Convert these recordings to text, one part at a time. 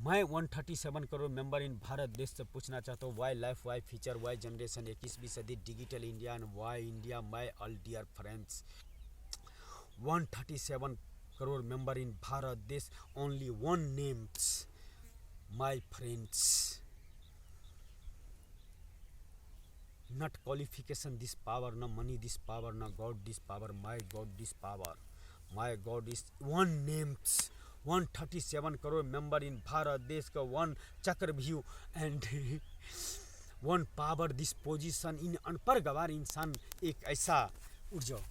मैं 137 crore member in Bharat देश से पूछना चाहता हूँ, why life, why future, why generation, 21वीं सदी digital India and why India, my all dear friends. 137 crore member in Bharat देश, only one names, my friends. Not qualification this power, no money this power, no God this power, my God this power. My God is one names, 137 crore member in Bharat देश का, one चक्रव्यूह and one power this position in. अनपढ़ गवार इंसान एक ऐसा, उठ जाओ,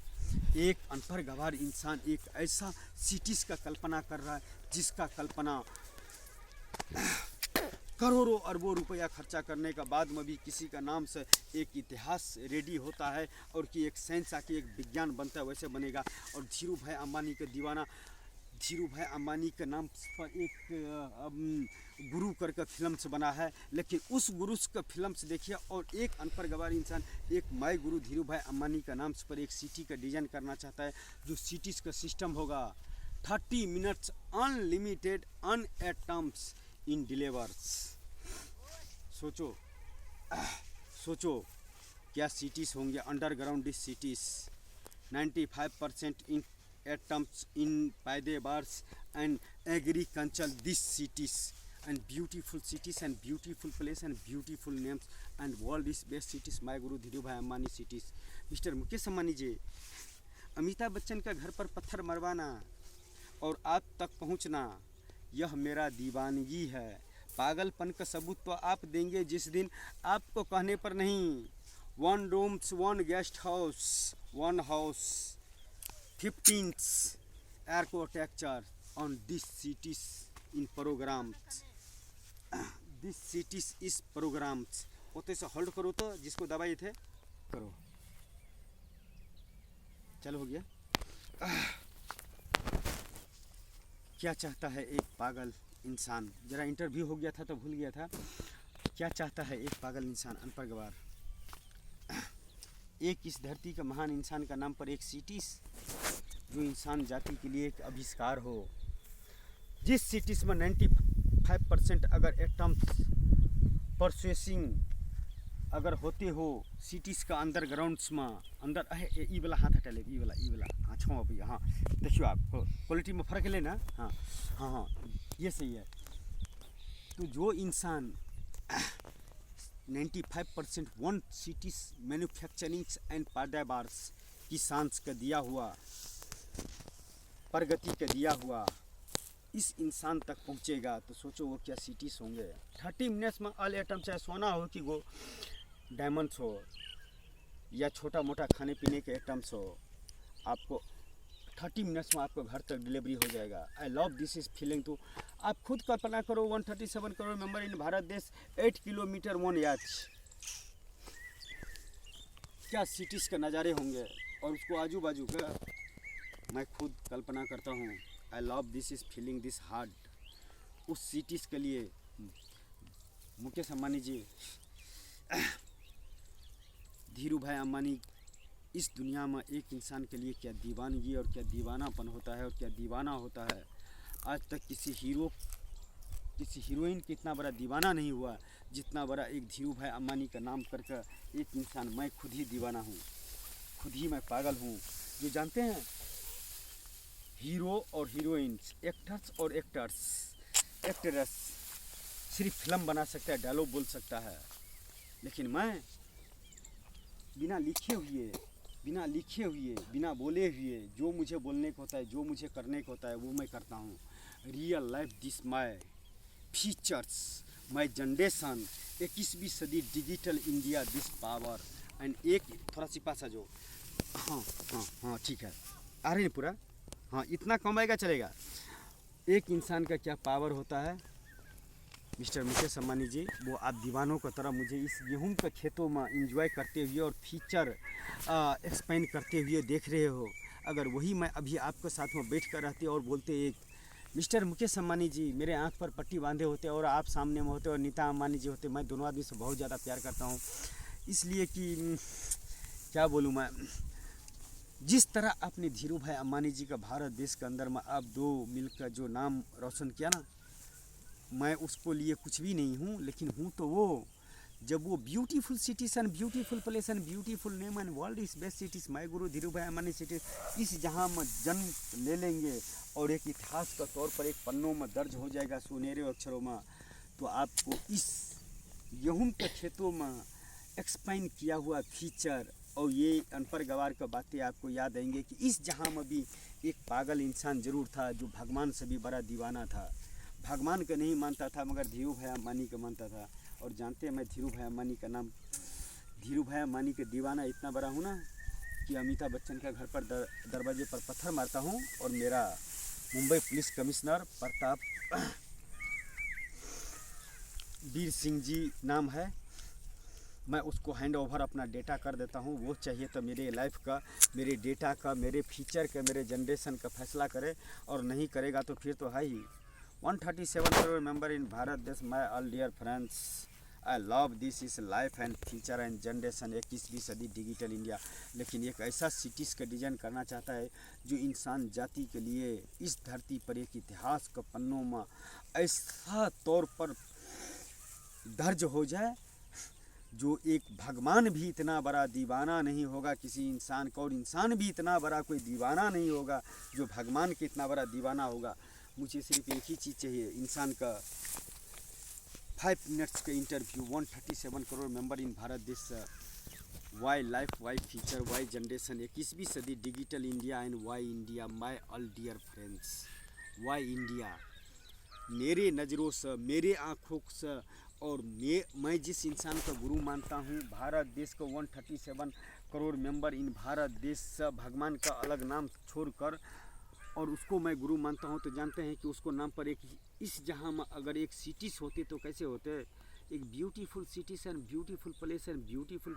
एक अनपढ़ गवार इंसान एक ऐसा सिटीज़ का कल्पना कर रहा है जिसका कल्पना करोड़ों अरबों रुपया खर्चा करने का बाद में भी किसी का नाम से एक इतिहास रेडी होता है और कि एक साइंस आके एक विज्ञान बनता है, वैसे बनेगा। और धीरू भाई अंबानी के दीवाना, धीरू भाई अंबानी के नाम पर एक गुरु करके फिल्म्स बना है, लेकिन उस गुरु का फिल्म्स देखिए और एक अनपढ़ गवार इंसान एक माई गुरु धीरू भाई अंबानी का नाम पर एक सिटी का डिज़ाइन करना चाहता है, जो सिटीज़ का सिस्टम होगा 30 minutes unlimited un atoms in delivers. सोचो सोचो क्या सिटीज़ होंगे underground this cities, 95% in atoms in पैदेबार्स and agriculture this cities and beautiful cities and beautiful place and beautiful names and world is best cities, my guru Dhiru bhai Ambani cities. Mister Mukesh Ambani ji, Amitabh Bachchan का घर पर पत्थर मरवाना और आप तक पहुंचना, यह मेरा दीवानगी है। पागलपन का सबूत तो आप देंगे जिस दिन आपको कहने पर नहीं, 1 rooms 1 guest house 1 house 15 architecture on this cities in programs, this cities is programs. होते से होल्ड करो तो जिसको दबाए थे करो, चलो हो गया। क्या चाहता है एक पागल इंसान, जरा इंटरव्यू हो गया था तो भूल गया था, क्या चाहता है एक पागल इंसान अनपढ़ गवार, एक इस धरती का महान इंसान का नाम पर एक सिटीज़ जो इंसान जाति के लिए एक आविष्कार हो, जिस सिटीज़ में 95% अगर एटम्स प्रोसेसिंग अगर होते हो सिटीज़ का अंडरग्राउंड्स में अंदर ई वाला हाथ हटा ले, ई वाला हाँ छो अभी, हाँ देखियो आप क्वालिटी में फ़र्क ले ना, हाँ हाँ हाँ ये सही है। तो जो इंसान 95% वन सिटीज़ मैन्युफैक्चरिंग एंड पैदावार्स की सांस का दिया हुआ, प्रगति का दिया हुआ इस इंसान तक पहुंचेगा तो सोचो वो क्या सिटीज़ होंगे। 30 मिनट्स में ऑल एटम, चाहे सोना हो कि वो डायमंड्स हो या छोटा मोटा खाने पीने के आइटम्स हो, आपको 30 मिनट्स में आपको घर तक डिलीवरी हो जाएगा। आई लव दिस इज फीलिंग। तो आप खुद कल्पना करो, 137 करोड़ मेंबर इन भारत देश, 8 किलोमीटर 1 याच, क्या सिटीज़ के नज़ारे होंगे और उसको आजू बाजू का मैं खुद कल्पना करता हूँ। आई love this is feeling this heart. उस सिटीज़ के लिए मुकेश अंबानी जी, धीरू भाई अंबानी इस दुनिया में एक इंसान के लिए क्या दीवानगी और क्या दीवानापन होता है और क्या दीवाना होता है। आज तक किसी हीरो, किसी हीरोइन की इतना बड़ा दीवाना नहीं हुआ जितना बड़ा एक धीरू भाई अंबानी का नाम करके एक इंसान। मैं खुद ही दीवाना हूँ, खुद ही मैं पागल हूँ। जो जानते हैं हीरो और हीरोइंस, एक्टर्स और एक्ट्रेस सिर्फ फिल्म बना सकता है, डायलॉग बोल सकता है, लेकिन मैं बिना लिखे हुए बिना बोले हुए जो मुझे बोलने को होता है, जो मुझे करने को होता है वो मैं करता हूँ। Real life this my features, my generation, 21वीं सदी digital India this power and. एक थोड़ा सी पास आ जाओ, हाँ ठीक है, आ रही है पूरा, हाँ इतना कम आएगा चलेगा। एक इंसान का क्या पावर होता है मिस्टर मुकेश अंबानी जी, वो आप दीवानों की तरह मुझे इस गेहूं के खेतों में इंजॉय करते हुए और फीचर एक्सपेंड करते हुए देख रहे हो। अगर वही मैं अभी आपके साथ में बैठ कर रहते और बोलते एक मिस्टर मुकेश अंबानी जी मेरे आंख पर पट्टी बांधे होते और आप सामने में होते और नीता अंबानी जी होते। मैं दोनों आदमी से बहुत ज़्यादा प्यार करता हूँ, इसलिए कि क्या बोलूँ मैं, जिस तरह आपने धीरू भाई अंबानी जी का भारत देश के अंदर में आप दो मिलकर जो नाम रोशन किया ना, मैं उसको लिए कुछ भी नहीं हूँ, लेकिन हूँ तो वो जब वो beautiful cities and beautiful place and beautiful name and world is best cities my गुरु धीरू भाई अम्बानी सिटीज इस जहाँ में जन्म ले लेंगे और एक इतिहास का तौर पर एक पन्नों में दर्ज हो जाएगा सुनहरे अक्षरों में, तो आपको इस गेहूं के खेतों में एक्सप्लेन किया हुआ फीचर और ये अनपढ़ गवार का बातें आपको याद आएंगे कि इस जहाँ में भी एक पागल इंसान ज़रूर था जो भगवान से भी बड़ा दीवाना था। भगवान का नहीं मानता था मगर धीरू भाई अम्बानी का मानता था। और जानते हैं मैं धीरू भाई अम्बानी का नाम, धीरू भाई अम्बानी के दीवाना इतना बड़ा हूँ ना कि अमिताभ बच्चन के घर पर दरवाजे पर पत्थर मारता हूँ और मेरा मुंबई पुलिस कमिश्नर प्रताप वीर सिंह जी नाम है, मैं उसको हैंड ओवर अपना डेटा कर देता हूँ। वो चाहिए तो मेरे लाइफ का, मेरे डेटा का, मेरे फीचर का, मेरे जनरेशन का फैसला करे, और नहीं करेगा तो फिर तो है ही। 137 करोड़ मेंबर इन भारत देश, my all dear friends, I love this is life and future and generation 21वीं सदी डिजिटल इंडिया। लेकिन एक ऐसा सिटीज़ का डिज़ाइन करना चाहता है जो इंसान जाति के लिए इस धरती पर एक इतिहास के पन्नों में ऐसा तौर पर दर्ज हो जाए जो एक भगवान भी इतना बड़ा दीवाना नहीं होगा किसी इंसान का, और इंसान भी इतना बड़ा कोई दीवाना नहीं होगा जो भगवान के इतना बड़ा दीवाना होगा। मुझे सिर्फ एक ही चीज़ चाहिए, इंसान का 5 मिनट्स का interview. 137 crore member in Bharat देश, why life, why future, why generation 21वीं सदी digital India and why India, my all dear friends, why India. मेरे नज़रों से, मेरे आँखों से, और मैं जिस इंसान का गुरु मानता हूँ भारत देश को 137 करोड़ मेंबर इन भारत देश से भगवान का अलग नाम छोड़कर और उसको मैं गुरु मानता हूँ, तो जानते हैं कि उसको नाम पर एक इस जहाँ में अगर एक सिटीज़ होते तो कैसे होते, एक beautiful cities and beautiful place and beautiful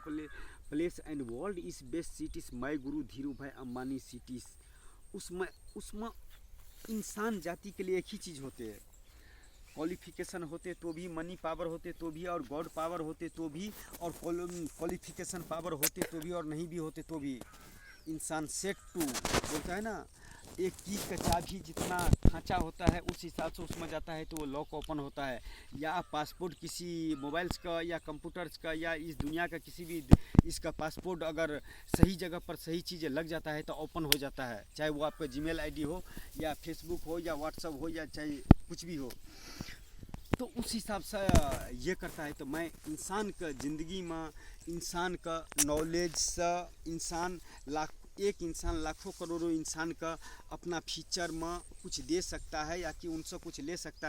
place and world is best cities my गुरु धीरू भाई अम्बानी सिटीज़। उसमें इंसान जाति के लिए एक ही चीज़ होते है, क्वालिफिकेशन होते तो भी, मनी पावर होते तो भी, और गॉड पावर होते तो भी, और क्वालिफिकेशन पावर होते तो भी, और नहीं भी होते तो भी इंसान सेट टू बोलता है ना, एक कीज का चाबी जितना खांचा होता है उस हिसाब से उसमें जाता है तो वो लॉक ओपन होता है। या पासपोर्ट किसी मोबाइल्स का या कंप्यूटर्स का या इस दुनिया का किसी भी इसका पासपोर्ट अगर सही जगह पर सही चीज़ें लग जाता है तो ओपन हो जाता है, चाहे वो आपका जीमेल आईडी हो या फेसबुक हो या व्हाट्सअप हो या चाहे कुछ भी हो, तो उस हिसाब से ये करता है। तो मैं इंसान का ज़िंदगी में, इंसान का नॉलेज से, एक इंसान लाखों करोड़ों इंसान का अपना फीचर में कुछ दे सकता है या कि उनसे कुछ ले सकता है।